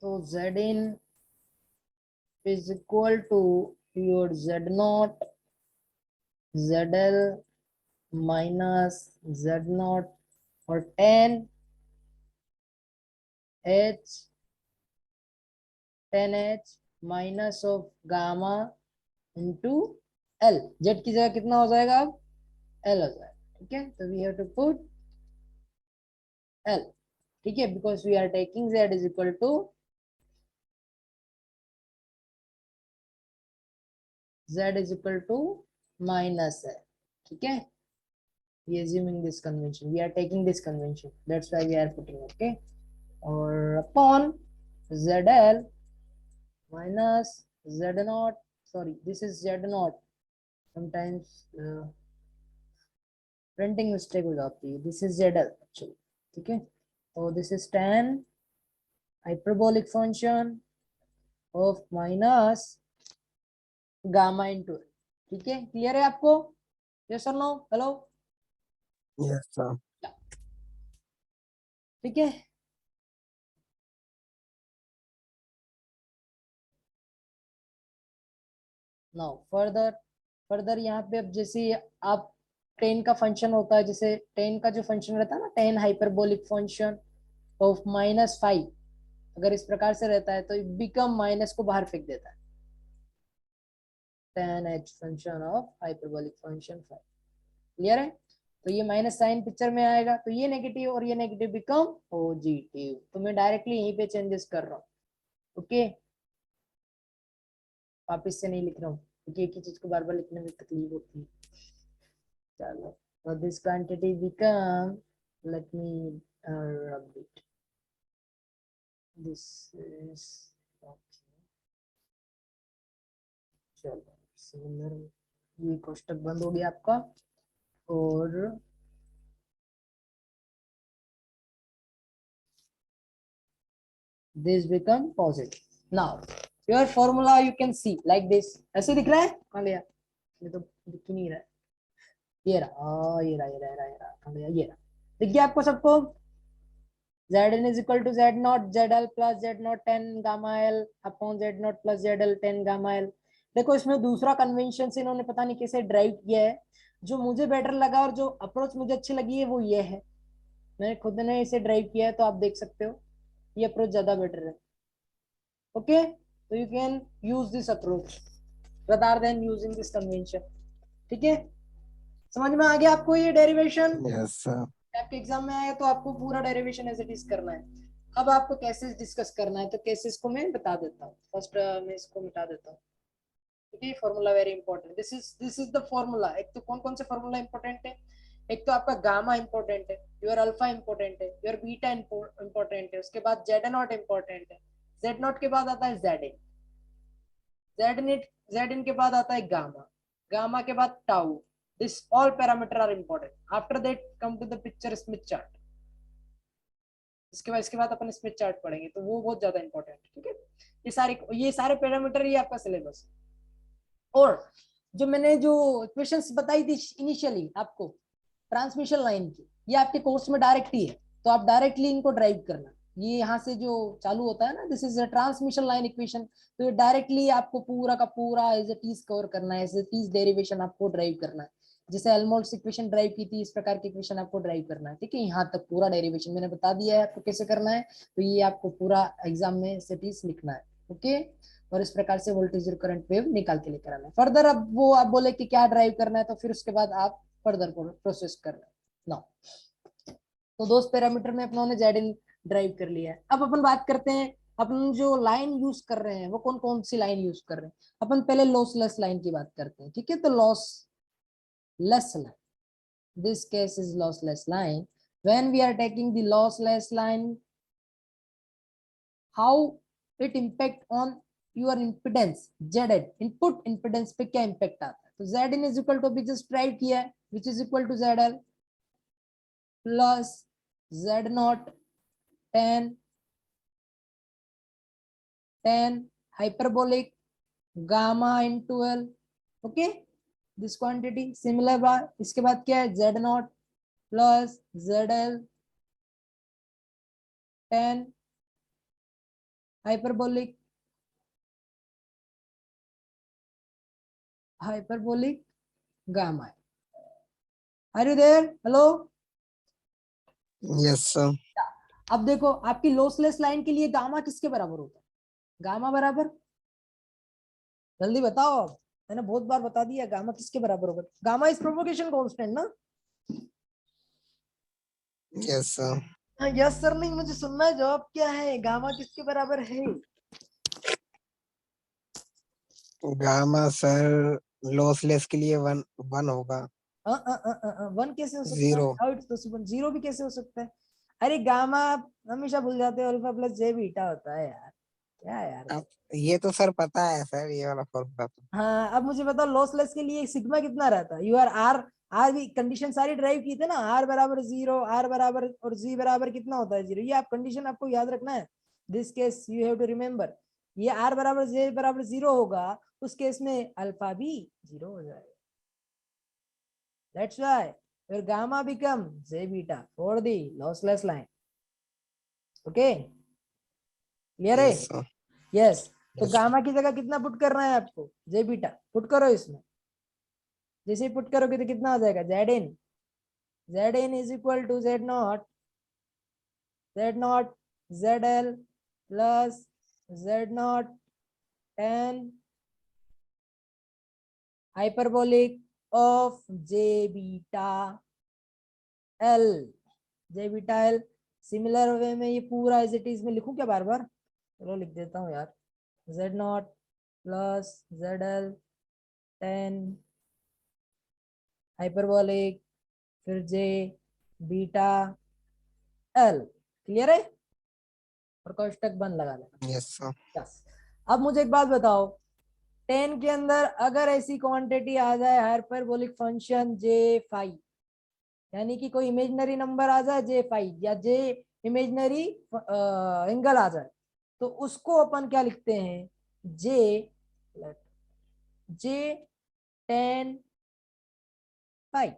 तो z in is equal to your z naught zl minus z naught और 10h minus of gamma into L. Z की जगह कितना हो जाएगा अब, एल हो जाएगा। ठीक है, तो we have to put L. ठीक है, because we are taking Z is equal to z is equal to minus है। ठीक है, we assuming this convention, we are taking this convention, that's why we are putting, okay, और upon zl minus z naught, sorry this is z naught, sometimes printing mistake हो जाती है, this is zl actually. ठीक है, तो this is 10 hyperbolic function of minus gamma into. ठीक है, clear है आपको? यस और नो? हेलो? Yes sir. ठीक है, नाउ फर्दर यहाँ पे अब जैसे आप 10 का फंक्शन होता है, जैसे 10 का जो फंक्शन रहता है ना, 10 हाइपरबोलिक फंक्शन ऑफ -5, अगर इस प्रकार से रहता है तो बिकम माइनस को बाहर फेंक देता है, 10h function of hyperbolic function 5। Clear है? तो ये माइनस साइन पिक्चर में आएगा, तो ये नेगेटिव और ये नेगेटिव बिकम पॉजिटिव। तो मैं डायरेक्टली यहीं पे चेंजेस कर रहा हूँ। ओके, वापिस से नहीं लिख रहा हूँ क्योंकि एक ही चीज को बार बार लिखने में तकलीफ होती है। चलो, तो this quantity become, let me rub it, this is okay। चलो, सिमिलर, ये कोष्टक बंद हो गया आपका, और this become positive। now your formula you can see like this, ऐसे दिख रहा है? कहाँ गया? ये तो दिख ही नहीं रहा है। ये रहा, ये रहा, ये रहा, ये रहा, ये रहा, कहाँ गया? ये रहा, दिख गया आपको सबको? Zn is equal to Z naught ZL plus Z naught 10 gamma L upon Z naught plus ZL 10 gamma L। देखो, इसमें दूसरा कन्वेंशन से इन्होंने पता नहीं कैसे ड्राइव किया है, जो मुझे बेटर लगा और जो अप्रोच मुझे अच्छी लगी है वो ये है। मैंने खुद ने इसे ड्राइव किया है, तो आप देख सकते हो ये अप्रोच ज्यादा बेटर है। ओके, तो यू can use this approach rather than using this convention। ठीक है, समझ में आ गया आपको ये डेरिवेशन? Yes sir. आपके एग्जाम में आया तो आपको पूरा डेरिवेशन एज इट इज करना है। अब आपको कैसेस डिस्कस करना है, तो केसेस को मैं बता देता हूँ। फर्स्ट मैं इसको मिटा देता हूँ। ठीक है, formula very important, this is the formula. एक तो कौन कौन से फॉर्मूला इंपॉर्टेंट है? एक तो आपका गामा इंपॉर्टेंट है, योर अल्फा इंपॉर्टेंट है, योर बीटा इंपॉर्टेंट है, उसके बाद जेड नॉट इंपॉर्टेंट है, जेड नॉट के बाद आता है जेड इन, जेड इन के बाद आता है गामा, गामा के बाद tau. This all parameter are important. After that come to the picture Smith chart. इसके बाद अपन स्मिथ चार्ट पढ़ेंगे, तो वो बहुत ज्यादा इंपॉर्टेंट है। ठीक है, ये सारे पैरामीटर ही आपका सिलेबस। और जो मैंने जो इक्वेशंस बताई थी इनिशियली आपको ट्रांसमिशन लाइन की, ये आपके कोर्स में डायरेक्ट ही है, तो आप डायरेक्टली इनको ड्राइव करना। ये यहाँ से जो चालू होता है ना, this is a transmission line equation, तो ये डायरेक्टली आपको पूरा का पूरा एज इट इज कवर करना है, एज इट इज डेरिवेशन आपको ड्राइव करना है। जैसे हेल्महोल्ट्ज इक्वेशन ड्राइव की थी, इस प्रकार की इक्वेशन आपको ड्राइव करना है। ठीक है, यहाँ तक पूरा डेरिवेशन मैंने बता दिया है आपको कैसे करना है, तो ये आपको पूरा एग्जाम में एज इट इज लिखना है। ओके, और इस प्रकार से वोल्टेज और करंट वेव निकाल के लेकर आना है। फर्दर अब वो आप बोले कि क्या ड्राइव करना है, तो फिर उसके बाद आप फर्दर प्रोसेस करना है। तो दोस्त पैरामीटर में अपनों ने जेड इन ड्राइव कर लिया है। अब अपन बात करते हैं, अपन जो लाइन यूज कर रहे हैं वो कौन कौन सी लाइन यूज कर रहे हैं। अपन पहले लॉसलेस लाइन की बात करते हैं। ठीक है, तो lossless line, this case is lossless line. When we are taking the lossless line, how it impact on your impedance ZN, input impedance पे क्या इम्पैक्ट आता है? तो ZN इज इक्वल टू, अभी जस्ट ड्राइव किया है, which is equal to ZL plus Z naught 10 hyperbolic gamma into L। Okay, this quantity similar बार, इसके बाद क्या है? Z naught plus ZL 10 hyperbolic gamma. Are you there? Hello. Yes, sir. अब देखो आपकी लॉसलेस लाइन के लिए गामा किसके बराबर होता है? गामा बराबर, जल्दी बताओ. अब मैंने बहुत बार बता दिया, गामा किसके बराबर होगा? गामा इज प्रोपोगेशन कांस्टेंट ना. Yes, sir. यस सर नहीं, मुझे सुनना है जवाब क्या है. गामा किसके बराबर है? गामा सर लॉसलेस के लिए वन वन होगा. वन कैसे हो सकता है? Zero. How it's possible? Zero भी कैसे हो सकता है? अरे गामा आप हमेशा भूल जाते हो, अल्फा प्लस जे बीटा होता है यार. क्या यार. अब ये तो सर पता है सर, ये वाला फॉर्मूला तो. हाँ, अब मुझे बताओ लॉसलेस के लिए सिग्मा कितना रहता है? You are R. आर भी कंडीशन सारी ड्राइव की थे ना. आर बराबर जीरो, आर बराबर और जी बराबर कितना होता है? जीरो. ये आप कंडीशन आपको याद रखना है. This case you have to remember. ये आर बराबर जे बराबर जीरो होगा, उस केस में अल्फा भी जीरो हो जाएगा. That's why your gamma become J beta for the lossless line. Okay, clear है? Yes, sir. Yes. तो Yes, sir. गामा की जगह कितना पुट करना है आपको? J बीटा पुट करो इसमें. जैसे ही पुट करोगे तो कितना हो जाएगा? Z in is equal to Z naught ZL plus Z naught tan hyperbolic of J beta L. J beta L. Similar way में ये पूरा एज इट इज में लिखूं क्या बार बार? चलो लिख देता हूँ यार. Z naught plus ZL tan hyperbolic फिर J बीटा L. क्लियर है? और कोष्टक बंद लगा लेना. yes, sir. बस. अब मुझे एक बात बताओ, 10 के अंदर अगर ऐसी क्वांटिटी आ जाए हाइपरबोलिक फंक्शन J5, यानी कि कोई इमेजिनरी नंबर आ जाए J5 या J इमेजिनरी एंगल आ जाए, तो उसको अपन क्या लिखते हैं? J tan phi.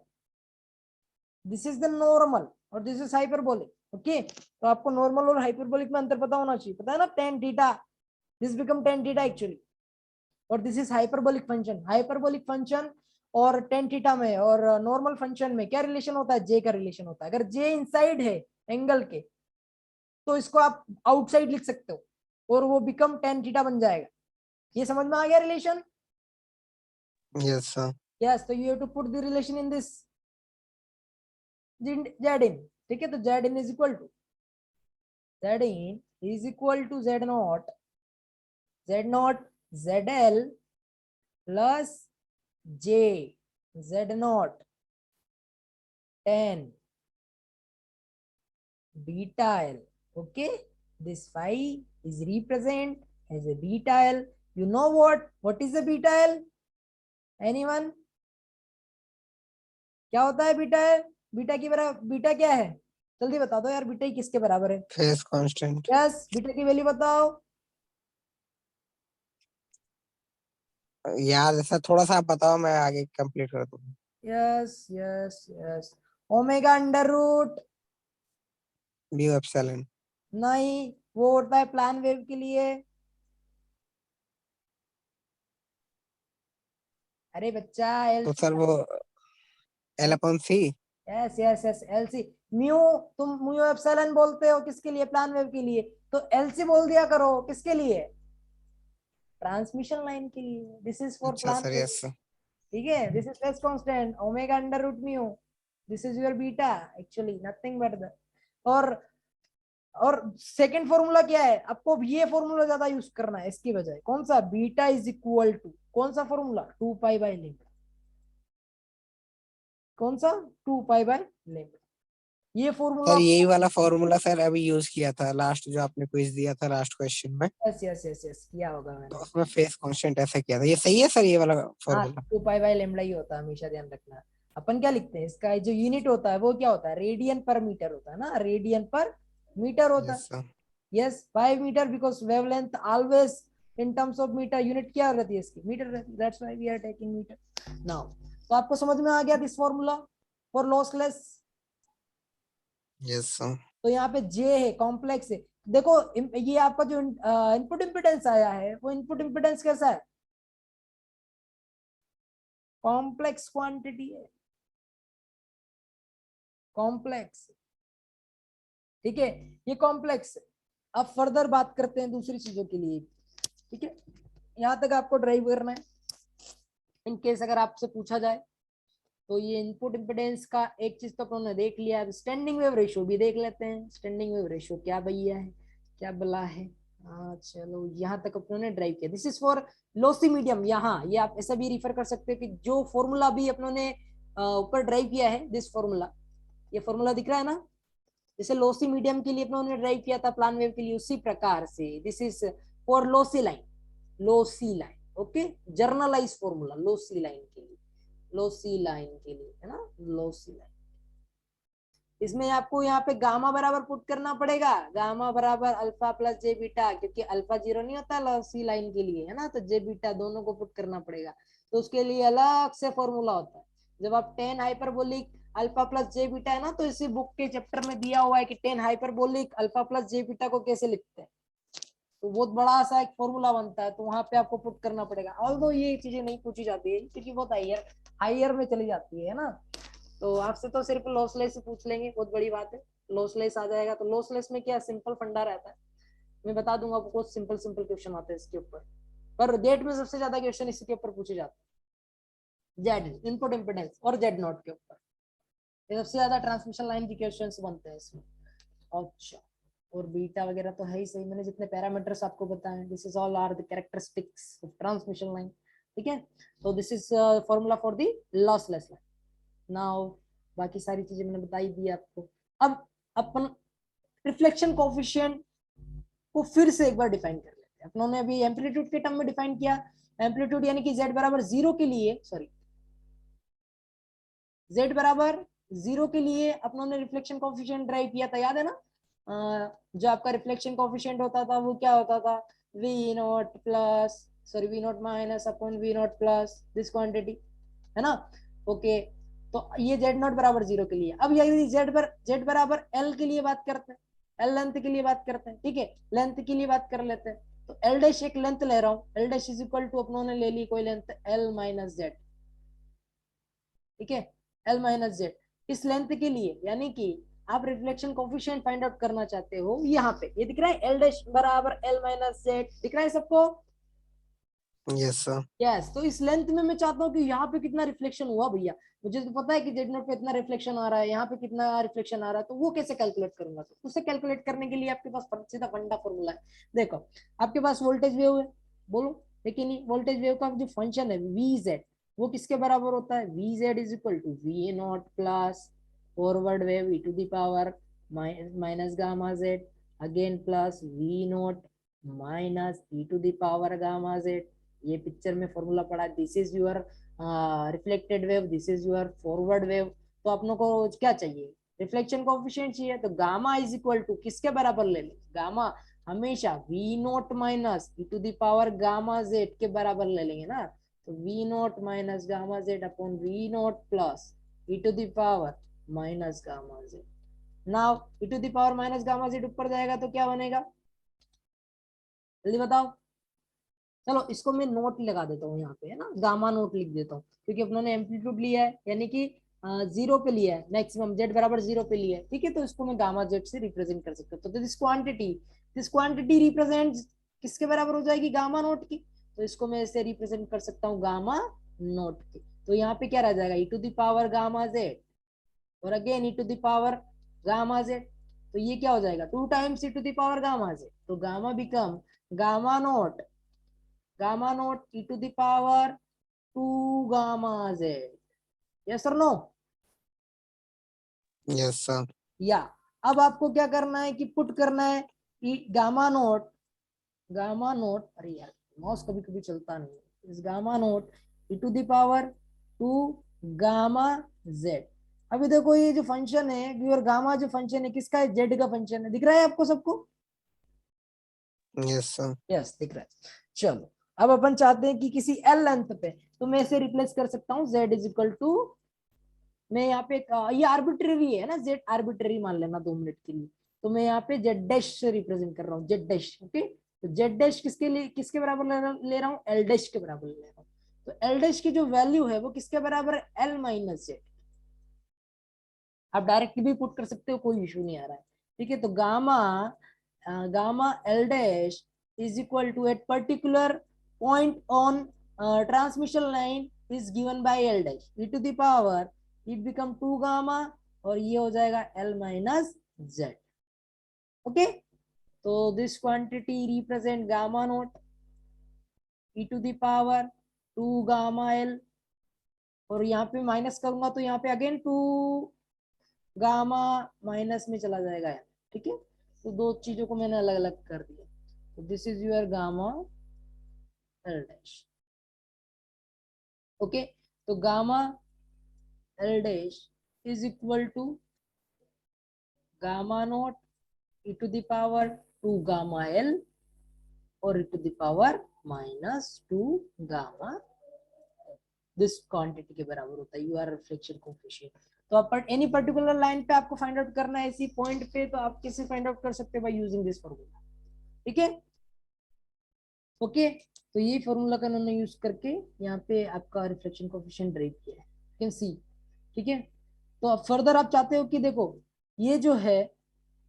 This is the normal और दिस इज हाइपरबोलिक. ओके, तो आपको नॉर्मल और हाइपरबोलिक में अंतर पता होना चाहिए. पता है ना? tan theta, this become tan theta actually. और this is hyperbolic function. Hyperbolic function और tan थीटा में और नॉर्मल फंक्शन में क्या रिलेशन होता है? J का रिलेशन होता है. अगर J इनसाइड है एंगल के, तो इसको आप आउटसाइड लिख सकते हो और वो बिकम tan थीटा बन जाएगा. ये समझ में आ गया रिलेशन? Yes, sir. यस. तो you have to put the relation in this Z in. ठीक है, तो Z in is equal to Z naught ZL plus J Z naught tan beta L. Okay, this phi is represent as a beta L. You know what is a beta L? Anyone? क्या होता है beta L? Beta की बराबर beta क्या है? जल्दी बता दो यार, बीटा ही किसके बराबर है? Phase constant. यस. बीटा की वैल्यू बताओ. याद है सर, थोड़ा सा आप बताओ, मैं आगे कंप्लीट कर दूंगा. Yes. Omega under root. Mu epsilon. नहीं, वो होता है प्लान वेव के लिए. अरे बच्चा, एल. तो सर वो L/C. Yes LC. म्यू, तुम म्यू एप्सिलॉन बोलते हो किसके लिए? प्लान वेव के लिए. तो एलसी बोल दिया करो. किसके लिए? ट्रांसमिशन लाइन के लिए. दिस इज फॉर अच्छा plan sir, wave. Yes sir. ठीक है, this is phase constant omega under root mu. This is your beta actually, nothing but the. और और सेकंड फॉर्मूला क्या है? आपको ये फॉर्मूला ज्यादा यूज करना है इसकी बजाय. कौन सा? बीटा इज इक्वल टू कौन सा फॉर्मूला? 2 pi by lambda. कौन सा? 2 पाई बाय लैम्डा. ये फॉर्मूला. सर यही वाला फॉर्मूला सर अभी यूज किया था लास्ट, जो आपने क्विज दिया था लास्ट क्वेश्चन में. यस किया होगा तो मैंने. उसमें फेस कांस्टेंट ऐसा किया था. ये सही है सर, ये वाला हाँ, फॉर्मूला. 2 पाई बाय लैम्डा ही होता है, हमेशा ध्यान रखना. अपन क्या लिखते हैं? इसका जो यूनिट होता है वो क्या होता है? रेडियन पर मीटर होता है ना. रेडियन पर मीटर होता है. Yes sir. Yes, 5 metre, because wavelength always in terms of metre. Unit क्या रहती है इसकी? मीटर रहती है. That's why we are taking metre now. तो आपको समझ में आ गया this formula for lossless? Yes sir. तो यहाँ पे जे है, कॉम्प्लेक्स है। देखो ये आपका जो इनपुट इम्पिडेंस आया है वो इनपुट इम्पिडेंस कैसा है, कॉम्प्लेक्स क्वांटिटी है, कॉम्प्लेक्स, ठीक है, ये कॉम्प्लेक्स। अब फर्दर बात करते हैं दूसरी चीजों के लिए, ठीक है, यहां तक आपको ड्राइव करना है। इन केस अगर आपसे पूछा जाए तो ये इनपुट इम्पिडेंस का एक चीज तो अपने देख लिया, अब स्टैंडिंग वेव रेशियो भी देख लेते हैं। स्टैंडिंग वेव रेशियो क्या भैया है, क्या बला है। हाँ चलो, यहाँ तक अपनों ड्राइव किया। This is for lossy medium. यहाँ ये आप ऐसा भी रिफर कर सकते हैं कि जो फॉर्मूला भी अपनों ने ऊपर ड्राइव किया है, दिस फॉर्मूला, ये फॉर्मूला दिख रहा है ना, जैसे लॉसी मीडियम के लिए अपनों ड्राइव किया था प्लान वेव के लिए, उसी प्रकार से this is for lossy line, lossy line, okay, generalized formula lossy line के लिए, लॉसी लाइन के लिए है ना, लॉसी लाइन। इसमें आपको यहाँ पे गामा बराबर पुट करना पड़ेगा, गामा बराबर अल्फा प्लस जे बीटा, क्योंकि अल्फा जीरो नहीं होता लॉसी लाइन के लिए है ना, तो जे बीटा दोनों को पुट करना पड़ेगा। तो उसके लिए अलग से फॉर्मूला होता है। जब आप 10 हाइपरबोलिक अल्फा प्लस जे बीटा है ना, तो इसी बुक के चैप्टर में दिया हुआ है कि 10 हाइपरबोलिक अल्फा प्लस जे बीटा को कैसे लिखते हैं। तो बहुत बड़ा सा एक फॉर्मूला बनता है, तो वहां पे आपको पुट करना पड़ेगा। ऑल्दो ये चीजें नहीं पूछी जाती है क्योंकि बहुत हायर में चली जाती है ना, तो आपसे तो सिर्फ लॉसलेस से पूछ लेंगे, बहुत बड़ी बात है। लॉसलेस आ जाएगा तो लॉसलेस में क्या सिंपल फंडा रहता है, मैं बता दूंगा आपको, सिंपल सिंपल क्वेश्चन आते हैं इसके ऊपर, पर डेट में सबसे ज्यादा क्वेश्चन इसी के ऊपर पूछे जाते हैं, जेड इनपुट इम्पिडेंस और जेड नॉट के ऊपर, ये सबसे ज्यादा ट्रांसमिशन लाइन के क्वेश्चन बनते हैं इसमें। अच्छा, और बीटा वगैरह तो है ही सही, मैंने जितने पैरामीटर्स आपको बताए, this is all are the characteristics of transmission line, ठीक है। तो this is formula for the lossless line. Now बाकी सारी चीजें मैंने बताई दी आपको। अब अपन रिफ्लेक्शन कोफिशिएंट को फिर से एक बार डिफाइन कर लेते हैं। अपनों ने अभी एम्पलीट्यूड के टर्म में डिफाइन किया, एम्पलीट्यूड यानी कि z बराबर 0 के लिए, सॉरी z बराबर 0 के लिए अपनों ने रिफ्लेक्शन कोफिशिएंट ड्राइव किया था, याद है ना। जो आपका रिफ्लेक्शन कोफिशिएंट होता था वो क्या होता था, V naught plus, sorry V naught minus upon V naught plus this quantity, है ना। ओके, तो ये z नॉट बराबर 0 के लिए। अब यदि z बराबर l के लिए बात करते हैं, l लेंथ के लिए बात करते हैं, ठीक है, लेंथ के लिए बात कर लेते हैं। तो l डैश एक लेंथ ले रहा हूँ, l dash is equal to अपनों ने ले ली कोई लेंथ l माइनस z, ठीक है, l माइनस z इस लेंथ के लिए, यानी कि आप रिफ्लेक्शन कोफिशिएंट फाइंड आउट करना चाहते हो, यहाँ पे ये दिख रहा है l डैश बराबर l माइनस z, दिख रहा है सबको। Yes sir. यस, तो इस लेंथ में मैं चाहता हूँ कि यहाँ पे कितना रिफ्लेक्शन हुआ भैया, मुझे तो पता है कि जेड नोट पे इतना रिफ्लेक्शन आ रहा है, यहाँ पे कितना रिफ्लेक्शन आ रहा है, तो वो कैसे कैलकुलेट करूंगा। तो उसे कैलकुलेट करने के लिए आपके पास सीधा फंडा फॉर्मूला है। देखो आपके पास वोल्टेज वेव है, बोलो, लेकिन नहीं, वोल्टेज वेव का जो फंक्शन है वी जेड, वो किसके बराबर होता है, V Z is equal to V naught plus forward wave e to the power minus gamma Z, again plus V naught minus e to the power gamma Z. ये picture में formula पढ़ा, this is your reflected wave, this is your forward wave. तो अपनों को क्या चाहिए, reflection coefficient चाहिए, तो गामा इज इक्वल टू किसके बराबर ले ले, गामा हमेशा V naught minus e to the power gamma Z के बराबर ले लेंगे ना। तो V naught minus gamma Z upon V naught plus e to the power minus gamma Z. Now e to the power minus gamma Z ऊपर जाएगा तो क्या बनेगा, जल्दी बताओ। चलो इसको मैं नोट लगा देता हूँ यहाँ पे, है ना, गामा नोट लिख देता हूँ, क्योंकि अपनों ने एम्पलीट्यूड लिया है, यानी कि 0 पे लिया है, मैक्सिमम जेड बराबर 0 पे लिया है, ठीक है, तो इसको मैं गामा जेड से रिप्रेजेंट कर सकता हूँ। तो दिस क्वांटिटी रिप्रेजेंट किसके बराबर हो जाएगी, गामा नोट की, तो इसको मैं ऐसे रिप्रेजेंट कर सकता हूँ गामा नोट की। तो यहाँ पे क्या रह जाएगा, e to the power gamma Z और again e to the power gamma Z, तो ये क्या हो जाएगा 2 times e to the power gamma Z, तो gamma become gamma naught e to the power 2 gamma z, yes or no। Yes sir. या अब आपको क्या करना है कि पुट करना है गामा नोट, अरे यार माउस कभी कभी चलता नहीं, इस gamma naught e to the power 2 gamma z। अभी देखो ये जो फंक्शन है, और गामा जो फंक्शन है किसका है, जेड का फंक्शन है, दिख रहा है आपको सबको, यस सर। यस दिख रहा है। चलो अब अपन चाहते हैं कि किसी एल लेंथ पे, तो मैं इसे रिप्लेस कर सकता हूँ z इज इक्वल टू, मैं यहाँ पे ये आर्बिट्रेरी है ना, z आर्बिट्रेरी मान लेना 2 मिनट के लिए, तो मैं यहाँ पे जेड डैश से रिप्रेजेंट कर रहा हूँ, जेड डैश। ओके, तो जेड डैश किसके लिए, किसके बराबर ले रहा हूँ, एल डैश के बराबर ले रहा हूँ। तो एल डैश की जो वैल्यू है वो किसके बराबर है, एल माइनस जेड। आप डायरेक्ट भी पुट कर सकते हो, कोई इशू नहीं आ रहा है। ठीक है, तो gamma L dash is equal to at particular point on transmission line is given by L dash e to the power, it become 2 gamma, और ये हो जाएगा एल माइनस जेड। ओके, तो this quantity represent gamma naught e to the power 2 gamma L, और यहाँ पे minus करूंगा तो यहाँ पे अगेन 2 गामा माइनस में चला जाएगा यार। ठीक है, तो दो चीजों को मैंने अलग अलग कर दिया। तो this is your gamma L dash. Okay, तो gamma L dash is equal to gamma naught e to the power 2 gamma L और e to the power minus 2 gamma, this quantity के बराबर होता है यूआर रिफ्लेक्शन कोएफिशिएंट। तो आप any particular line पे आपको फाइंड आउट करना है इसी पॉइंट पे, तो आप कैसे फाइंड आउट कर सकते हैं, बाय यूजिंग दिस फॉर्मूला। ठीक है, ओके, तो ये फॉर्मूला का उन्होंने यूज करके यहाँ पे आपका रिफ्लेक्शन कोएफिशिएंट ड्राइव किया है, कैन सी। ठीक है, तो अब फर्दर आप चाहते हो कि देखो ये जो है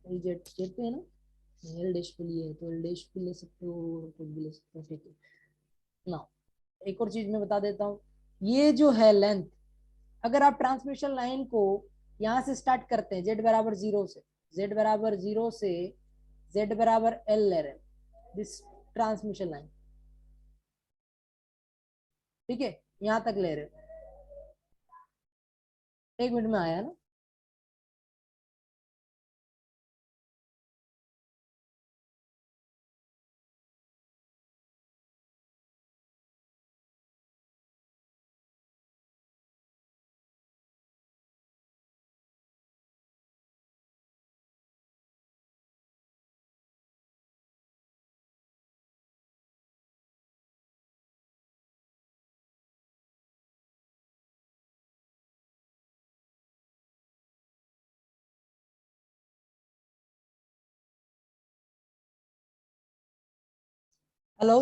जेड जेड पे है ना, एल डैश पे लिए है तो एल डैश पे ले सकते हो, कुछ भी ले सकते हो। ठीक है ना, एक और चीज मैं बता देता हूँ, ये जो है लेंथ, अगर आप ट्रांसमिशन लाइन को यहाँ से स्टार्ट करते हैं जेड बराबर 0 से, जेड बराबर 0 से जेड बराबर एल ले रहे हैं, दिस ट्रांसमिशन लाइन। ठीक है, यहाँ तक ले रहे हो, 1 मिनट में आया ना। Hello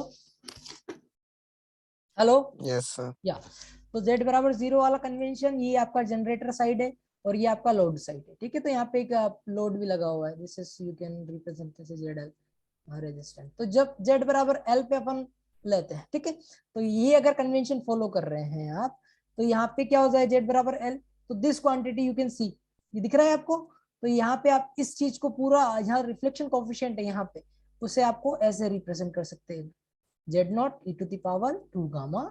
hello, yes sir. या तो z बराबर 0 वाला कन्वेंशन, ये आपका जनरेटर साइड है और ये आपका लोड साइड है। ठीक है, तो यहाँ पे एक लोड भी लगा हुआ है, this is you can represent this is ZL resistance. तो जब z बराबर L पे अपन लेते हैं, ठीक है, तो ये अगर कन्वेंशन फॉलो कर रहे हैं आप, तो यहाँ पे क्या हो जाए, z बराबर L, तो this quantity you can see, ये दिख रहा है आपको। तो यहाँ पे आप इस चीज को पूरा, यहाँ रिफ्लेक्शन कोएफिशिएंट है यहाँ पे, उसे आपको ऐसे रिप्रेजेंट कर सकते हैं, z naught e to the power 2 gamma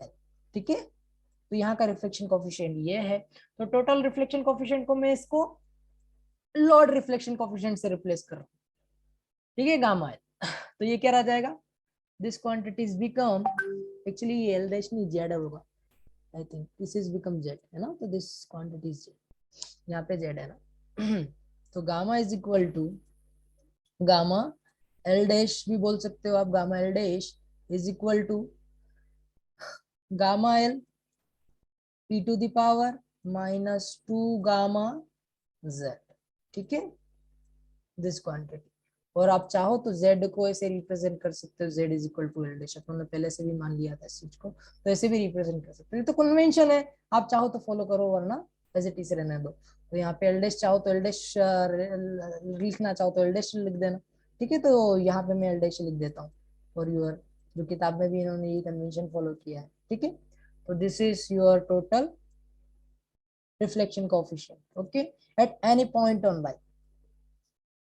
L. ठीक है, तो यहाँ का रिफ्लेक्शन कोएफिशिएंट ये है। तो टोटल रिफ्लेक्शन कोएफिशिएंट को मैं इसको लोड रिफ्लेक्शन कोएफिशिएंट से रिप्लेस कर रहा हूँ। ठीक है, गामा एल, तो ये क्या रह जाएगा, दिस क्वांटिटीज बिकम, एक्चुअली ये एल डैश नहीं जेड होगा, I think this is become Z है ना, तो दिस क्वांटिटी इज जेड, यहाँ पे जेड है ना। तो gamma is equal to gamma L dash भी बोल सकते हो आप, gamma L dash is equal to gamma L P to the power minus 2 gamma Z. ठीक है, दिस क्वांटिटी, और आप चाहो तो z को ऐसे रिप्रेजेंट कर सकते हो, z is equal to L dash, अपन ने पहले से भी मान लिया था इस चीज को, तो ऐसे भी रिप्रेजेंट कर सकते हो, तो कन्वेंशन है, आप चाहो तो फॉलो करो वरना एज इट इज रहने दो। तो यहाँ पे एल डैश चाहो तो एल डैश लिखना चाहो तो एल डैश लिख देना। ठीक है, तो यहाँ पे मैं एल डैश लिख देता हूँ फॉर यूर, जो किताब में भी इन्होंने ये कन्वेंशन फॉलो किया है। ठीक है, तो this is your total reflection coefficient, okay, at any point on line.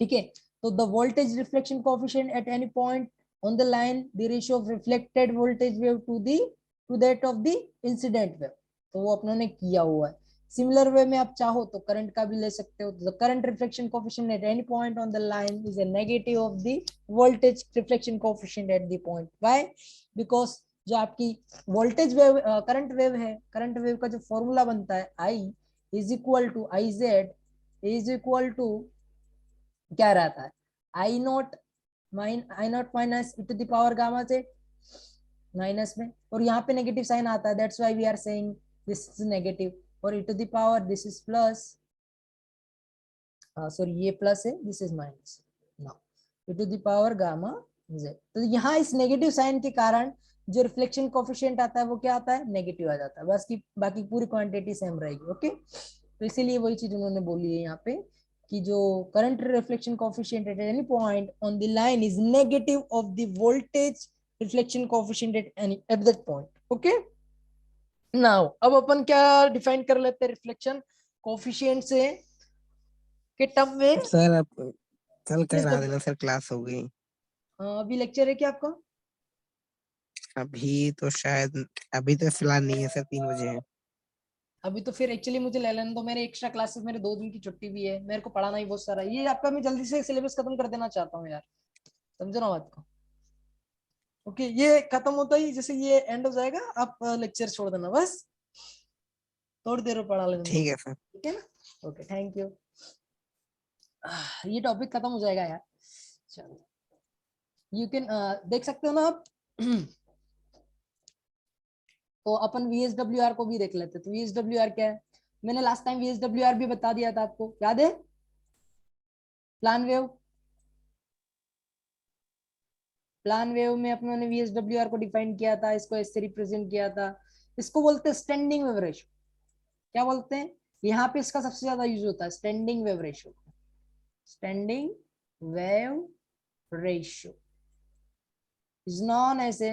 ठीक है, तो the voltage reflection coefficient at any point on the line, the ratio of reflected voltage wave to that of the incident wave, तो वो अपनों ने किया हुआ है। सिमिलर वे में आप चाहो तो करंट का भी ले सकते हो, the current reflection coefficient at any point on the line is a negative of the voltage reflection coefficient at the point, why, because जो आपकी वोल्टेज वेव करंट वेव है, करंट वेव का जो फॉर्मूला बनता है I is equal to I Z is equal to क्या रहता है, I naught minus e to the power gamma से माइनस में, और यहाँ पे नेगेटिव साइन आता है, that's why we are saying this is negative, और e to the power this is plus sorry ये प्लस है, this is minus. Now e to the power gamma z। तो यहाँ इस नेगेटिव साइन के कारण जो रिफ्लेक्शन कोफिशिएंट आता है वो क्या आता है, नेगेटिव आ जाता है। बस की बाकी पूरी क्वांटिटी सेम रहेगी। ओके, तो इसीलिए वही चीज उन्होंने बोली है यहाँ पे कि जो current reflection coefficient eight any point on the line is negative of the voltage reflection coefficient at that point. Okay, now अब अपन क्या डिफाइन कर लेते हैं रिफ्लेक्शन कोफिशिएंट से के टर्म में। सर आप कल करा VSW देना सर, क्लास हो गई। अभी लेक्चर है क्या आपका? अभी तो शायद, अभी तो फिलहाल नहीं है सर, 3 बजे है। अभी तो फिर एक्चुअली मुझे ले लेने दो, मेरे एक्स्ट्रा क्लासेस, मेरे 2 दिन की छुट्टी भी है, मेरे को पढ़ाना ही बहुत सारा है। ये आपका मैं जल्दी से सिलेबस खत्म कर देना चाहता हूँ यार, समझो ना बात को। ओके, ये खत्म होता ही जैसे ये एंड हो जाएगा, आप लेक्चर छोड़ देना बस, थोड़ी देर में पढ़ा लेने दो। ठीक है सर। ठीक है ना, ओके थैंक यू। ये टॉपिक खत्म हो जाएगा यार। चलो यू कैन देख सकते हो ना आप। तो अपन VSWR को भी देख लेते। तो VSWR क्या है, मैंने लास्ट टाइम VSWR भी बता दिया था, आपको याद है? प्लान वेव, प्लान वेव में अपनों ने VSWR को डिफाइन किया था, इसको ऐसे रिप्रेजेंट किया था। इसको बोलते हैं स्टैंडिंग वेव रेशियो। क्या बोलते हैं? यहाँ पे इसका सबसे ज्यादा यूज होता है, standing wave ratio. Standing wave ratio is known as a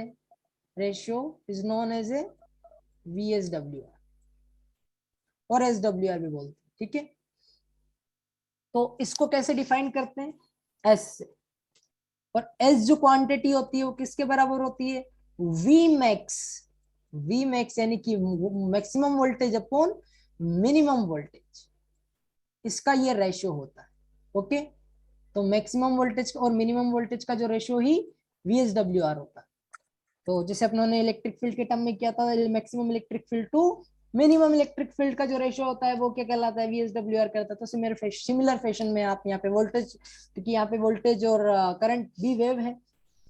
ratio, is known as a VSWR और SWR भी बोलते हैं। ठीक है, तो इसको कैसे डिफाइन करते हैं? एस से। और एस जो क्वांटिटी होती है वो किसके बराबर होती है? V max. वी मैक्स यानी कि maximum voltage upon minimum voltage, इसका ये रेशियो होता है। ओके, तो मैक्सिमम वोल्टेज और मिनिमम वोल्टेज का जो रेशियो ही VSWR होता है। तो जैसे अपनों ने इलेक्ट्रिक फील्ड के टर्म में किया था, maximum electric field to minimum electric field का जो रेशियो होता है वो क्या कहलाता है? VSWR कहता है। तो सिमिलर फैशन में आप यहाँ पे वोल्टेज, क्योंकि यहाँ पे वोल्टेज और करंट भी वेव है,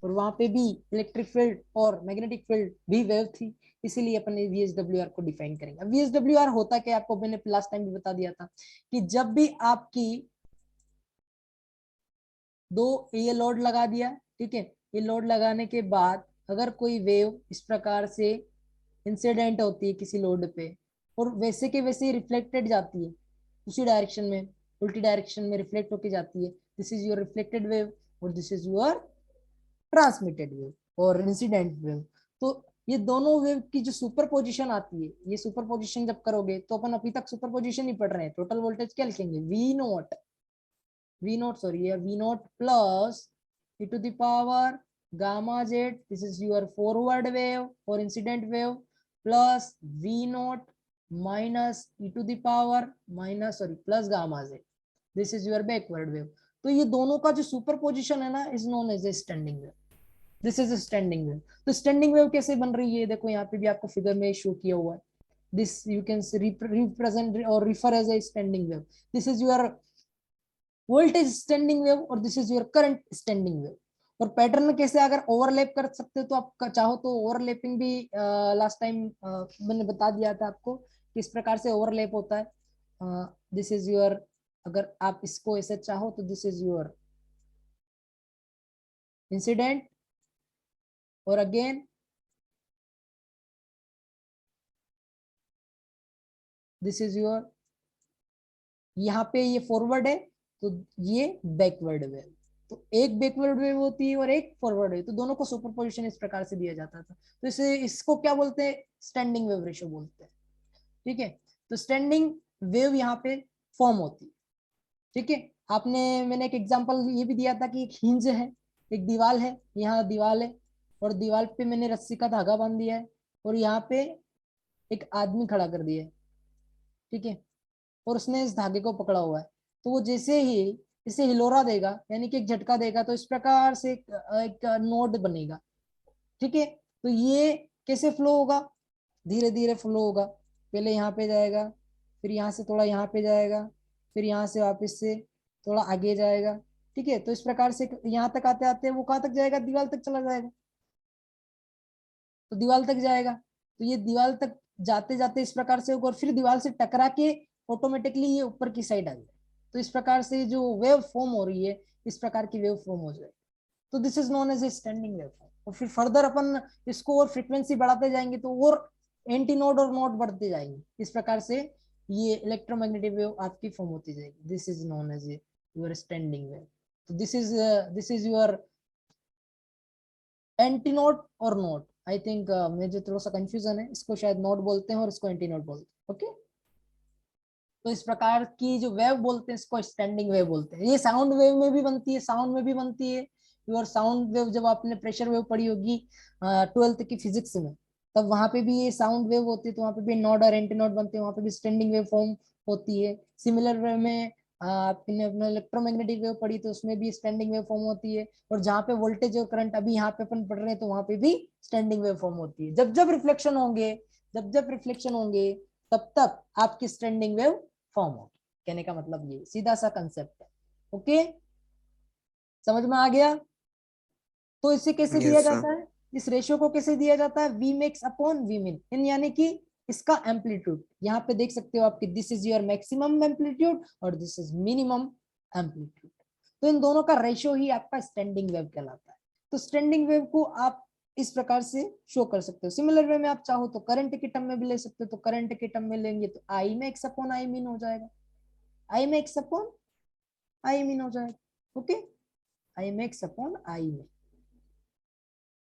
और वहां पे भी इलेक्ट्रिक फील्ड और मैग्नेटिक फील्ड भी वेव थी, इसीलिए अपन VSWR को डिफाइन करेंगे। VSWR होता क्या, आपको मैंने लास्ट टाइम भी बता दिया था कि जब भी आपकी दो ये लोड लगा दिया, ठीक है, ये लोड लगाने के बाद अगर कोई वेव इस प्रकार से इंसिडेंट होती है किसी लोड पे, और वैसे के वैसे रिफ्लेक्टेड जाती है उसी डायरेक्शन में, उल्टी डायरेक्शन में रिफ्लेक्ट होके जाती है, this is your reflected wave और this is your transmitted wave और इंसिडेंट वेव। तो ये दोनों वेव की जो सुपर पोजिशन आती है, ये सुपर पोजिशन जब करोगे तो अपन अभी तक सुपर पोजिशन ही पढ़ रहे हैं, टोटल वोल्टेज क्या लिखेंगे? V naught, sorry, here V naught plus e to the power gamma z, this is your forward wave or incident wave, plus V naught minus e to the power minus, sorry, plus gamma z, this is your backward wave। तो ये दोनों का जो super position है ना, is known as a standing wave. This is standing wave. तो standing wave कैसे बन रही है, देखो यहाँ पे भी आपको फिगर में शो किया हुआ है, दिस यू कैन रिप्रेजेंट और refer as a standing wave. This is your voltage standing wave और this is your current standing wave. और पैटर्न कैसे अगर ओवरलैप कर सकते हो तो आप चाहो तो ओवरलैपिंग भी लास्ट टाइम मैंने बता दिया था आपको किस प्रकार से ओवरलैप होता है। दिस इज योर, अगर आप इसको ऐसे चाहो तो दिस इज योर इंसिडेंट, और अगेन दिस इज योर, यहाँ पे ये फॉरवर्ड है तो ये बैकवर्ड वेव। तो एक बैकवर्ड वेव होती है और एक फॉरवर्ड वेव, तो दोनों को सुपरपोजिशन इस प्रकार से दिया जाता था। तो इसे इसको क्या बोलते हैं? स्टैंडिंग वेव रेशियो बोलते हैं। ठीक है, तो स्टैंडिंग वेव यहाँ पे फॉर्म होती है। ठीक है, आपने, मैंने एक एग्जांपल ये भी दिया था कि एक हिंज है, एक दीवार है, यहाँ दीवार है और दीवार पे मैंने रस्सी का धागा बांध दिया है और यहाँ पे एक आदमी खड़ा कर दिया है। ठीक है, और उसने इस धागे को पकड़ा हुआ है, तो वो जैसे ही इसे हिलोरा देगा यानी कि एक झटका देगा तो इस प्रकार से एक नोड बनेगा। ठीक है, तो ये कैसे फ्लो होगा? धीरे धीरे फ्लो होगा, पहले यहाँ पे जाएगा, फिर यहाँ से थोड़ा यहाँ पे जाएगा, फिर यहाँ से वापस से थोड़ा आगे जाएगा। ठीक है, तो इस प्रकार से यहाँ तक आते आते वो कहाँ तक जाएगा? दीवार तक चला जाएगा। तो दीवार तक जाएगा, तो ये दीवार तक जाते जाते इस प्रकार से होगा और फिर दीवार से टकरा के ऑटोमेटिकली ये ऊपर की साइड आ जाएगा। तो इस प्रकार से जो वेव फॉर्म हो रही है, इस प्रकार की वेव फॉर्म हो जाए, तो this is known as a standing wave form. और फिर फर्दर अपन इसको और फ्रीक्वेंसी बढ़ाते जाएंगे तो और एंटी नोड और नोड बढ़ते जाएंगे, इस प्रकार से ये इलेक्ट्रोमैग्नेटिक वेव आपकी फॉर्म होती जाएगी। This is known as your standing wave. तो this is your antinode और नोड। आई थिंक मुझे थोड़ा सा कंफ्यूजन है, इसको शायद नोड बोलते हैं और इसको एंटी नोड बोलते हैं। ओके, तो इस प्रकार की जो वेव बोलते हैं इसको स्टैंडिंग वेव बोलते हैं। ये साउंड वेव में भी बनती है, साउंड में भी बनती है। योर साउंड वेव, जब आपने प्रेशर वेव पढ़ी होगी 12th की फिजिक्स में, तब वहां पे भी ये साउंड वेव होती है, तो वहां पे भी नोड और एंटी नोड बनते हैं, वहां पे भी स्टैंडिंग वेव फॉर्म होती है। सिमिलर वे में आपने अपना इलेक्ट्रोमैग्नेटिक वेव पढ़ी तो उसमें भी स्टैंडिंग वेव फॉर्म होती है। और जहाँ पे वोल्टेज और करंट अभी यहाँ पे अपन पढ़ रहे हैं, तो वहां पे भी स्टैंडिंग वेव फॉर्म होती है। जब जब रिफ्लेक्शन होंगे, जब जब रिफ्लेक्शन होंगे, तब तब आपकी स्टैंडिंग वेव फॉर्म होगी। कहने का मतलब ये सीधा सा कंसेप्ट है। ओके, समझ में आ गया? तो इसे कैसे दिया यस सर। जाता है, इस रेशियो को कैसे दिया जाता है? वी मैक्स अपॉन वी मिन, इन यानी कि इसका एम्पलीट्यूड। यहाँ पे देख सकते हो आपकी, this is your maximum amplitude और दिस इज मिनिमम एम्पलीट्यूड। तो इन दोनों का रेशियो ही आपका स्टैंडिंग वेव कहलाता है। तो स्टैंडिंग वेव को आप इस प्रकार से शो कर सकते हो। सिमिलर वे में आप चाहो तो करंट के टर्म में भी ले सकते हो। तो करंट के टर्म में लेंगे तो आई मैक्स अपॉन आई मिन हो जाएगा, आई मैक्स अपॉन आई मिन हो जाएगा। Okay, I max upon I min,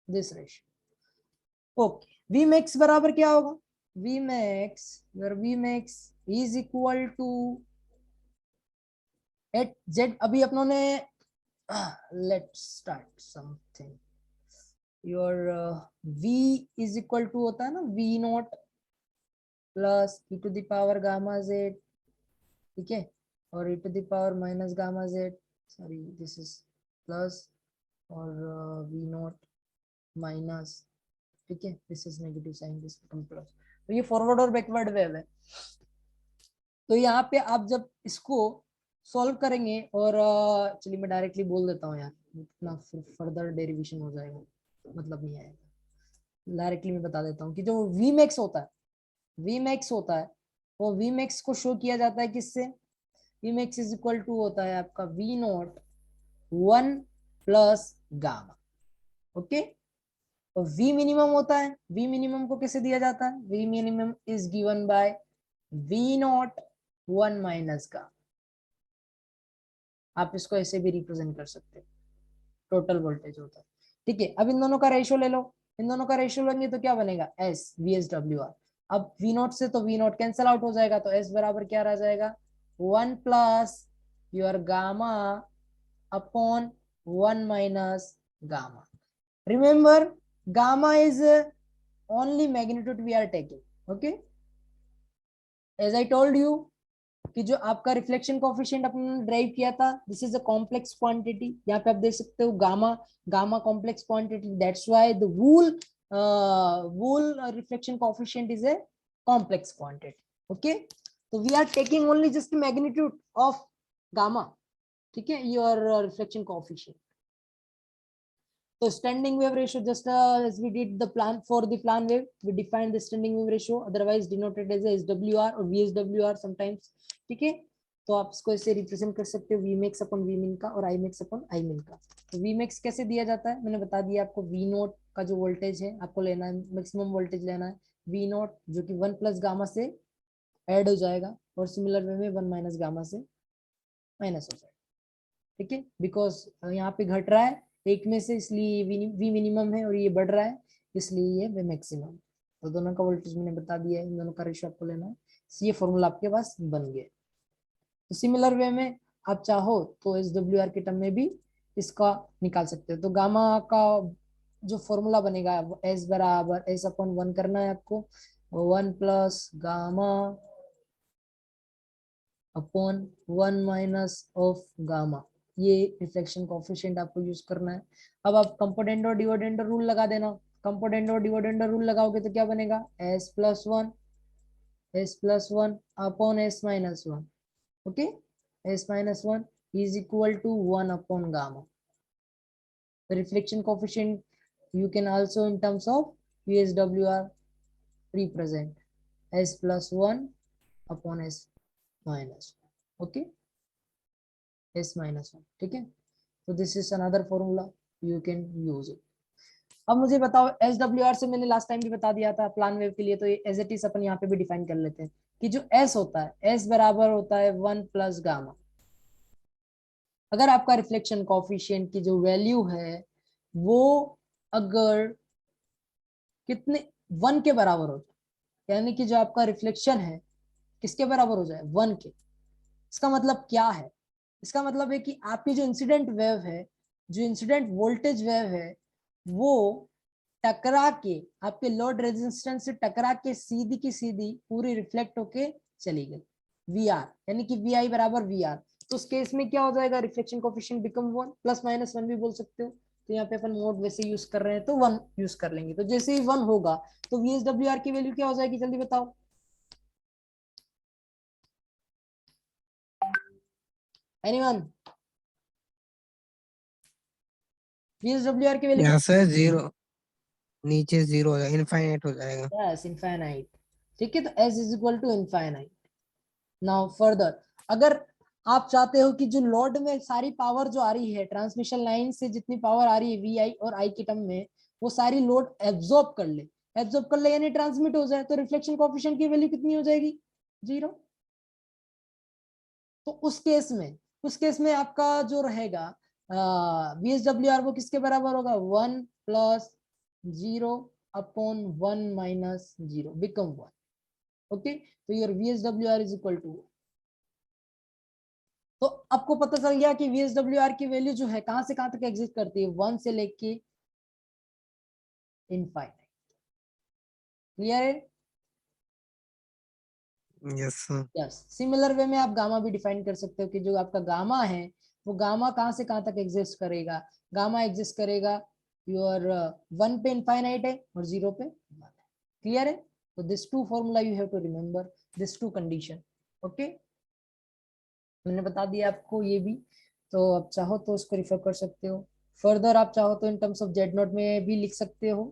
this ratio. Okay, V max बराबर क्या होगा? V max, your V max is equal to at Z. अभी अपनों ने let's start something. Your V is equal to होता है ना V naught plus e to the power gamma Z, ठीक है, और e to the power minus gamma Z, sorry this is plus, और वी नॉट माइनस, ठीक है, this is negative sign, this become plus. तो ये फॉरवर्ड और backward wave है। तो यहाँ पे आप जब इसको सॉल्व करेंगे, और चलिए मैं डायरेक्टली बोल देता हूँ यार, इतना फर्दर डेरिवेशन हो जाएगा, मतलब नहीं आएगा। डायरेक्टली मैं बता देता हूँ कि जो वी मैक्स होता है, वी मैक्स होता है, वो वी मैक्स को शो किया जाता है किससे? V max is equal to होता है आपका V naught 1 plus gamma. Okay, और वी मिनिमम होता है, वी मिनिमम को कैसे दिया जाता है? V minimum is given by V naught 1 minus gamma. आप इसको ऐसे भी रिप्रेजेंट कर सकते हैं, टोटल वोल्टेज होता है। ठीक है, अब इन दोनों का रेशियो ले लो, इन दोनों का रेशियो लेंगे तो क्या बनेगा? S V S W R. अब वी नॉट से तो वी नॉट कैंसिल आउट हो जाएगा, तो एस बराबर क्या रह जाएगा? 1 plus your gamma upon 1 minus gamma. Remember, gamma is only magnitude we are taking. Okay, as I told you कि जो आपका रिफ्लेक्शन कोफिशिएंट अपने ड्राइव किया था, this is a complex quantity. यहाँ पे आप देख सकते हो gamma, gamma complex quantity, that's why the whole reflection coefficient is a complex quantity. Okay, तो we are taking only just magnitude of gamma, ठीक है, your reflection coefficient. So standing wave ratio, just as we did the plan for the plan wave, we defined the standing wave ratio, otherwise denoted as SWR or VSWR sometimes, ठीक है। तो आप इसको ऐसे represent कर सकते हो, Vmax अपन Vmin का और Imax अपन Imin का। तो Vmax कैसे दिया जाता है, मैंने बता दिया आपको। V नोट का जो वोल्टेज है आपको लेना है, मैक्सिमम वोल्टेज लेना है V नोट, जो कि 1 प्लस गामा से ऐड हो जाएगा, और सिमिलर वे में 1 माइनस गामा से माइनस हो जाएगा, ठीक है। बिकॉज यहाँ पे घट रहा है एक में से, इसलिए वी मिनिमम है, और ये बढ़ रहा है इसलिए ये वे मैक्सिमम। तो दोनों का वोल्टेज मैंने बता दिया है, इन दोनों का रेशियो आपको लेना है। ये फॉर्मूला आपके पास बन गया। तो सिमिलर वे में आप चाहो तो एस डब्ल्यू आर के टर्म में भी इसका निकाल सकते हो। तो गामा का जो फॉर्मूला बनेगा, एस बराबर एस अपॉन 1 करना है आपको, 1 plus gamma upon 1 minus of gamma, ये रिफ्लेक्शन कोफिशिएंट आपको यूज करना है। अब आप कंपोनेंट और डिविडेंड रूल लगा देना। कंपोनेंट और डिविडेंड रूल लगाओगे तो क्या बनेगा? S plus one upon S minus one. Okay, S minus one is equal to 1 upon gamma. The reflection coefficient you can also in terms of VSWR represent s plus 1 upon s minus 1. Okay, S minus 1, ठीक है। तो this is another formula, you can use it. अब मुझे बताओ SWR से मैंने last time भी बता दिया था प्लान वेव के लिए, तो एज इट इज अपन यहाँ पे भी डिफाइन कर लेते हैं कि जो S होता है, S बराबर होता है 1 प्लस गामा। अगर आपका रिफ्लेक्शन कोफिशिएंट की जो वैल्यू है वो अगर कितने 1 के बराबर हो जाए, यानी कि जो आपका रिफ्लेक्शन है किसके बराबर हो जाए, 1 के, इसका मतलब क्या है? इसका मतलब है कि आपकी जो इंसिडेंट वेव है, जो इंसिडेंट वोल्टेज वेव है, वो टकरा के आपके लोड रेजिस्टेंस से टकरा के सीधी की सीधी पूरी रिफ्लेक्ट होके चली गई VR, यानी कि VI बराबर VR। तो उस केस में क्या हो जाएगा, reflection coefficient become 1, plus minus 1 भी बोल सकते हो। तो यहाँ पे अपन मोड वैसे यूज कर रहे हैं तो 1 यूज कर लेंगे। तो जैसे ही 1 होगा तो VSWR की वैल्यू क्या हो जाएगी, जल्दी बताओ। एनीवन? VSWR की वैल्यू यहाँ से जीरो, नीचे जीरो हो जाएगा, इनफाइनाइट हो जाएगा। Yes, infinite. ठीक है, तो S is equal to infinite. Now further, अगर आप चाहते हो कि जो लोड में सारी पावर जो आ रही है ट्रांसमिशन लाइन से, जितनी पावर आ रही है VI और I की टर्म में, वो सारी लोड एब्जॉर्ब कर ले, एब्जॉर्ब कर ले यानी ट्रांसमिट हो जाए, तो रिफ्लेक्शन कोएफिशिएंट की वैल्यू कितनी हो जाएगी, 0। तो उस केस में आपका जो रहेगा VSWR वो किसके बराबर होगा, 1 plus 0 upon 1 minus 0 become 1। Okay, तो your VSWR is equal to, तो आपको पता चल गया कि VSWR की वैल्यू जो है कहां से कहां तक एग्जिस्ट करती है, 1 से लेके इनफाइनाइट। क्लियर है? Yes sir. Yes. Similar way में आप गामा भी डिफाइन कर सकते हो कि जो आपका गामा है वो गामा कहां से कहां तक एग्जिस्ट करेगा, गामा एग्जिस्ट करेगा योर 1 पे इनफाइनाइट है और 0 पे 1 है। क्लियर है? तो this two formula you have to remember, this two condition. Okay, मैंने बता दिया आपको ये भी, तो आप चाहो तो उसको रिफर कर सकते हो। फर्दर आप चाहो तो इन टर्म्स ऑफ जेड नॉट में भी लिख सकते हो,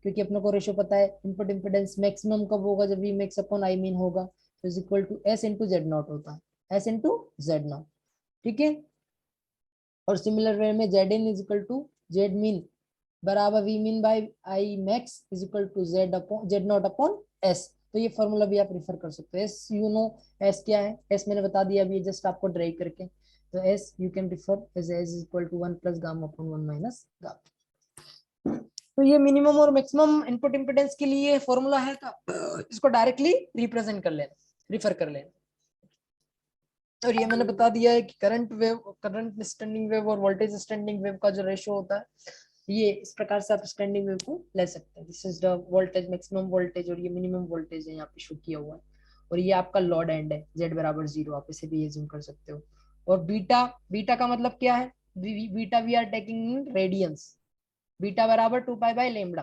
क्योंकि अपने को रेशो पता है, इनपुट इम्पिडेंस मैक्सिमम कब होगा, जब V max upon I mean होगा, तो is equal to S into Z naught होता है, S इंटू जेड नॉट। ठीक है, और सिमिलर वे में Z in is equal to Z mean बराबर V mean by I max is equal to Z naught upon S। तो ये formula भी आप रिफर कर सकते हो। एस यू नो, एस क्या है, एस मैंने बता दिया अभी जस्ट आपको ड्राइव करके। तो S you can refer as S is equal to 1 plus gamma upon 1 minus gamma. तो ये मिनिमम और मैक्सिमम इनपुट इम्पिडेंस के लिए फॉर्मूला है, तो इसको डायरेक्टली रिप्रेजेंट कर लेना, रिफर कर लेना। और ये मैंने बता दिया है कि current wave, current standing wave और वोल्टेज स्टैंडिंग वेव का जो रेशियो होता है, ये इस प्रकार से आप स्टैंडिंग वेव को ले सकते हैं। This is the voltage, maximum voltage, और ये मिनिमम वोल्टेज है यहाँ पे शो किया हुआ है। और ये आपका लॉड एंड है, Z बराबर 0, आप इसे भी एज्यूम कर सकते हो। और बीटा, बीटा का मतलब क्या है, beta we are taking in radians, beta बराबर 2 पाई बाई लेमडा।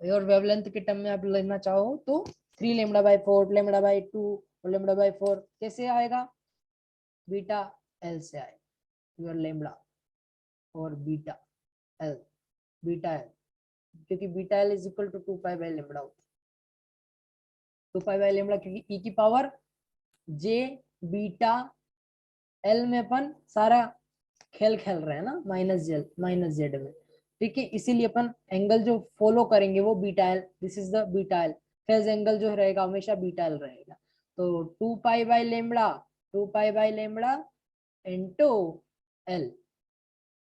और वेवलेंथ के टर्म में आप लेना चाहो तो 3 लेमडा बाई 4, लेमडा बाई 2 और लेमडा बाई 4। कैसे आएगा, बीटा एल से आए, योर लेमडा और बीटा एल, बीटा एल, क्योंकि beta L is equal to 2 pi by lambda होता है। 2 पाई बाई लेमडा, क्योंकि ई की पावर जे बीटा एल में अपन सारा खेल खेल रहे हैं ना, माइनस जेल माइनस जेड में। ठीक है, इसीलिए अपन एंगल जो फॉलो करेंगे वो beta L, this is the beta L, phase angle जो रहेगा हमेशा बीटा एल रहेगा। तो 2 pi by lambda, 2 pi by lambda into L.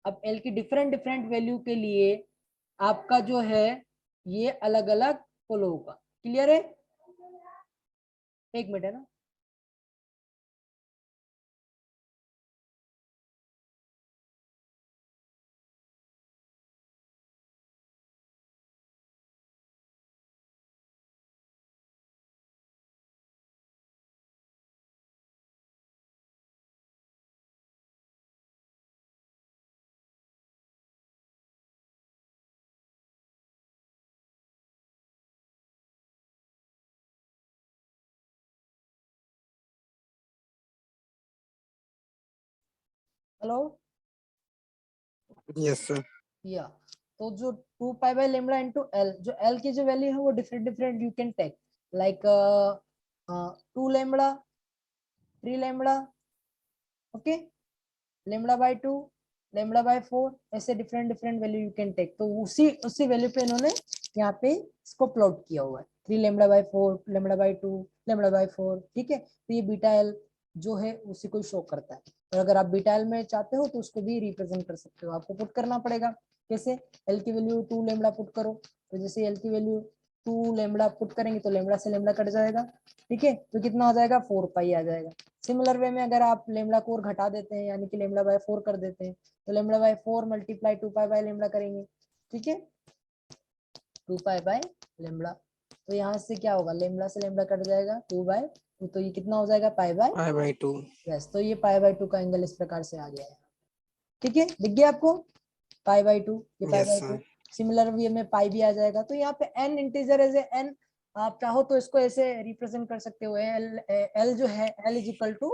अब एल की डिफरेंट डिफरेंट वैल्यू के लिए आपका जो है ये अलग अलग फॉलो होगा। क्लियर है? एक मिनट है ना। Hello, yes sir. या तो जो 2 pi by lambda into L, जो एल की जो वैल्यू है वो different different you can take, like 2 lambda, 3 lambda. Okay, λ/2, λ/4, ऐसे different different value you can take. तो उसी वैल्यू पे इन्होंने यहाँ पे इसको प्लॉट किया हुआ है, 3 λ/4, λ/2, λ/4, ठीक है। तो ये बीटा एल जो है उसी को शो करता है। और अगर आप बीटा एल में चाहते हो तो उसको भी रिप्रेजेंट कर सकते हो। आपको पुट करना पड़ेगा, कैसे? एल की वैल्यू 2 लैम्बडा पुट करो, तो जैसे एल की वैल्यू 2 लैम्बडा पुट करेंगे तो लैम्बडा से लैम्बडा कट जाएगा, ठीक है। तो कितना हो जाएगा? 4 पाई आ जाएगा। सिमिलर वे में अगर आप लैम्बडा को और घटा देते हैं, यानी कि λ/4 कर देते हैं, तो λ/4 मल्टीप्लाई 2 पाई बाय लैम्बडा करेंगे, ठीक है, 2 पाई बाय लैम्बडा। तो यहाँ से क्या होगा? लैम्बडा से लैम्बडा कट जाएगा, 2/2, तो ये कितना हो जाएगा? π/2। यस, तो ये π/2 का एंगल इस प्रकार से आ गया है, ठीक है। दिख गया आपको? π/2, ये π/2। सिमिलर वे में पाई भी आ जाएगा। तो यहाँ पे n इंटीजर एज n, आप चाहो तो इसको ऐसे रिप्रेजेंट कर सकते हो, एल जो है l is equal to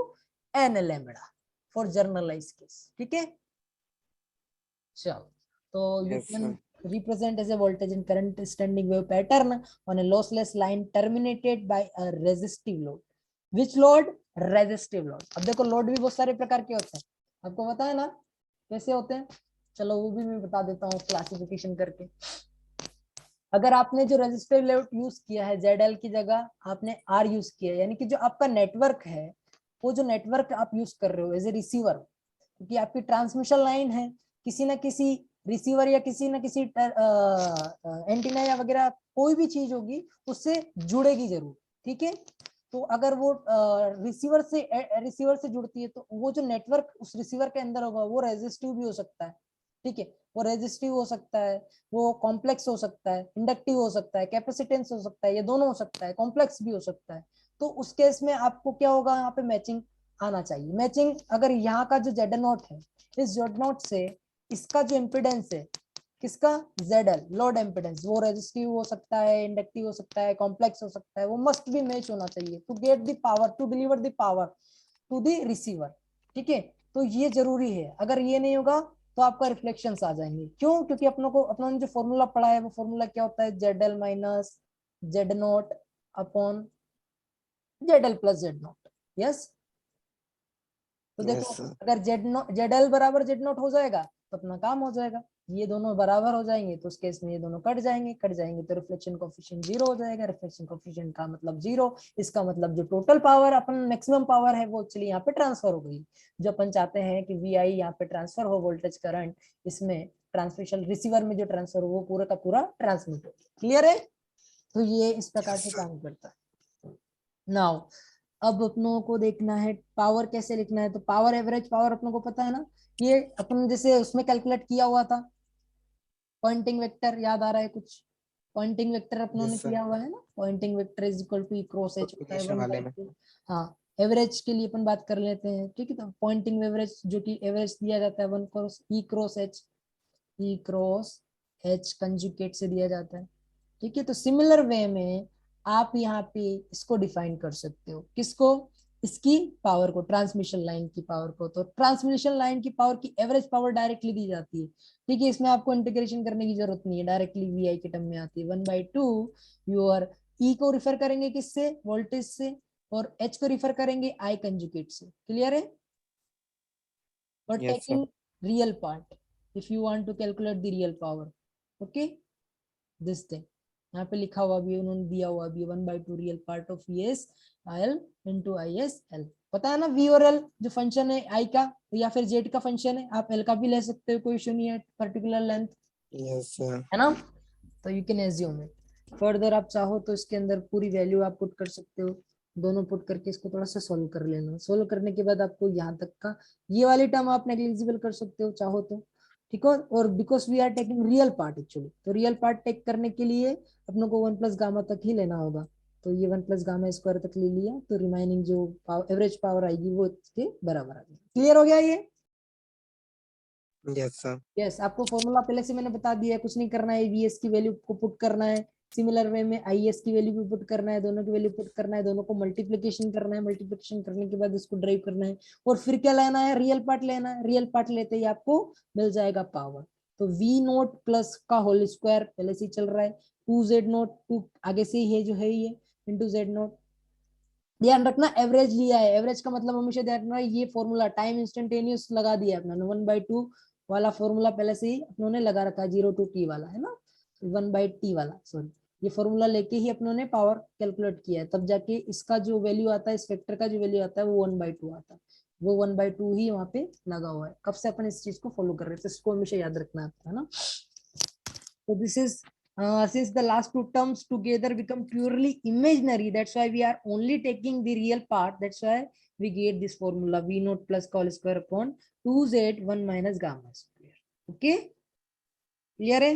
n lambda for generalise case, ठीक है। चलो, तो यू कैन represent as a voltage and current standing wave pattern on a lossless line terminated by a resistive load. Which load? Resistive load। अब देखो load भी बहुत सारे प्रकार के होते हैं, आपको पता है ना कैसे होते हैं? चलो वो भी मैं बता देता हूँ क्लासिफिकेशन करके। अगर आपने जो रेजिस्टिव लोड यूज किया है ZL की जगह आपने R यूज किया, यानी कि जो आपका नेटवर्क है, वो जो नेटवर्क आप यूज कर रहे हो एज ए रिसीवर, क्योंकि आपकी ट्रांसमिशन लाइन है, किसी ना किसी रिसीवर या किसी ना किसी एंटीना या वगैरह कोई भी चीज होगी उससे जुड़ेगी जरूर, ठीक है। तो अगर वो रिसीवर से जुड़ती है तो वो जो नेटवर्क उस रिसीवर के अंदर होगा वो रेजिस्टिव भी हो सकता है, ठीक है। वो रेजिस्टिव हो सकता है, वो कॉम्प्लेक्स हो सकता है, इंडक्टिव हो सकता है, कैपेसिटेंस हो सकता है, ये दोनों हो सकता है, कॉम्प्लेक्स भी हो सकता है। तो उस केस में आपको क्या होगा? यहाँ पे मैचिंग आना चाहिए। मैचिंग अगर यहाँ का जो Z0 है, इस Z0 से इसका जो इम्पिडेंस है, किसका? ZL लोड इम्पिडेंस, वो रेजिस्टिव हो सकता है, इंडक्टिव हो सकता है, कॉम्प्लेक्स हो सकता है, वो मस्ट भी मैच होना चाहिए to get the power, to deliver the power to the receiver, ठीक है। तो ये जरूरी है, अगर ये नहीं होगा तो आपका रिफ्लेक्शंस आ जाएंगे। क्यों? क्योंकि अपनों ने जो फॉर्मूला पढ़ा है वो फॉर्मूला क्या होता है? ZL minus Z0 upon ZL plus Z0। Yes, तो देखो अगर ZL बराबर Z0 हो जाएगा तो अपना काम हो जाएगा। ये दोनों बराबर हो जाएंगे तो उस केस में ये दोनों कट जाएंगे तो रिफ्लेक्शन कोएफिशिएंट 0 हो जाएगा। रिफ्लेक्शन कोएफिशिएंट का मतलब 0, इसका मतलब जो टोटल पावर अपन मैक्सिमम पावर है वो एक्चुअली यहाँ पे ट्रांसफर हो गई। जो अपन चाहते हैं कि VI यहाँ पे ट्रांसफर हो, वोल्टेज करंट, इसमें ट्रांसमिशन रिसीवर में जो ट्रांसफर हो वो पूरा का पूरा ट्रांसमिट हो। क्लियर है? तो ये इस प्रकार से काम करता है। नाउ अब अपनों को देखना है पावर कैसे लिखना है। तो पावर, एवरेज पावर अपनों को पता है ना, ये अपन जैसे उसमें कैलकुलेट किया हुआ था, पॉइंटिंग वेक्टर याद आ रहा है कुछ? पॉइंटिंग वेक्टर अपनों ने किया हुआ है ना, Poynting vector is equal to E cross H होता है 1/2। हाँ, एवरेज के लिए अपन बात कर लेते हैं, ठीक है। तो पॉइंटिंग एवरेज जो कि एवरेज दिया जाता है 1 cross E cross H, E cross H conjugate से दिया जाता है, ठीक है। तो सिमिलर वे में आप यहाँ पे इसको डिफाइन कर सकते हो, किसको? इसकी पावर को, ट्रांसमिशन लाइन की पावर को। तो ट्रांसमिशन लाइन की पावर की एवरेज पावर डायरेक्टली दी जाती है, ठीक है। इसमें आपको इंटीग्रेशन करने की जरूरत नहीं है, डायरेक्टली VI के टर्म में आती है 1/2 योर E को रिफर करेंगे किससे? वोल्टेज से, और H को रिफर करेंगे I कंजुगेट से। क्लियर है? और taking real part if you want to calculate the real power, okay, this thing यहाँ पे लिखा हुआ भी, उन्होंने दिया हुआ भी 1/2 real part of VS L into ISL। पता है ना V और L जो फंक्शन है I का या फिर Z का फंक्शन है, आप L का भी ले सकते हो, कोई इशू नहीं है, पर्टिकुलर लेंथ, है ना। तो यू कैन एज्यूम इट। फर्दर आप चाहो तो इसके अंदर पूरी वैल्यू आप पुट कर सकते हो, दोनों पुट करके इसको थोड़ा सा सोल्व कर लेना। सोल्व करने के बाद आपको यहाँ तक का ये वाली टर्म आप नेग्लिजिबल कर सकते हो चाहो तो, ठीक है। और because we are taking real part actually, तो रियल पार्ट टेक करने के लिए अपनों को 1 प्लस गामा तक ही लेना होगा। तो ये 1 प्लस गामा स्क्वायर तक ले लिया तो रिमाइनिंग जो एवरेज पावर आएगी वो इसके बराबर आ जाएगी। क्लियर हो गया ये? Yes sir. यस, आपको फॉर्मूला पहले से मैंने बता दिया है, कुछ नहीं करना है, VS की वैल्यू को पुट करना है, सिमिलर वे में IS की वैल्यू भी पुट करना है, दोनों की वैल्यू पुट करना है, दोनों को मल्टीप्लिकेशन करना है, मल्टीप्लिकेशन करने के बाद इसको ड्राइव करना है, और फिर क्या लेना है? रियल पार्ट लेना है। रियल पार्ट लेते ही आपको मिल जाएगा पावर। तो V0 प्लस का होल स्क्वायर पहले से ही चल रहा है, 2Z0, 2 आगे से ही है जो है ये, इंटू Z0 ध्यान रखना एवरेज लिया है, एवरेज का मतलब हमेशा ध्यान रखना ये फॉर्मूला टाइम इंस्टेंटेनियस लगा दिया है अपना 1/2 वाला फॉर्मूला पहले से ही अपनों ने लगा रखा है, 0 to t वाला है ना, 1/t वाला, सॉरी ये फॉर्मूला लेके ही अपनों ने पावर कैलकुलेट किया है, तब जाके इसका जो वैल्यू आता है, इस फैक्टर का जो वैल्यू आता है वो 1/2 आता है, वो 1/2 ही वहां पे लगा हुआ है। कब से अपन इस चीज को फॉलो कर रहे थे, इसको हमेशा याद रखना है ना। So this is since the last two terms together become purely imaginary, that's why we are only taking the real part, that's why we get this formula v naught plus col square upon 2z 1 minus gamma square. Okay, clear है?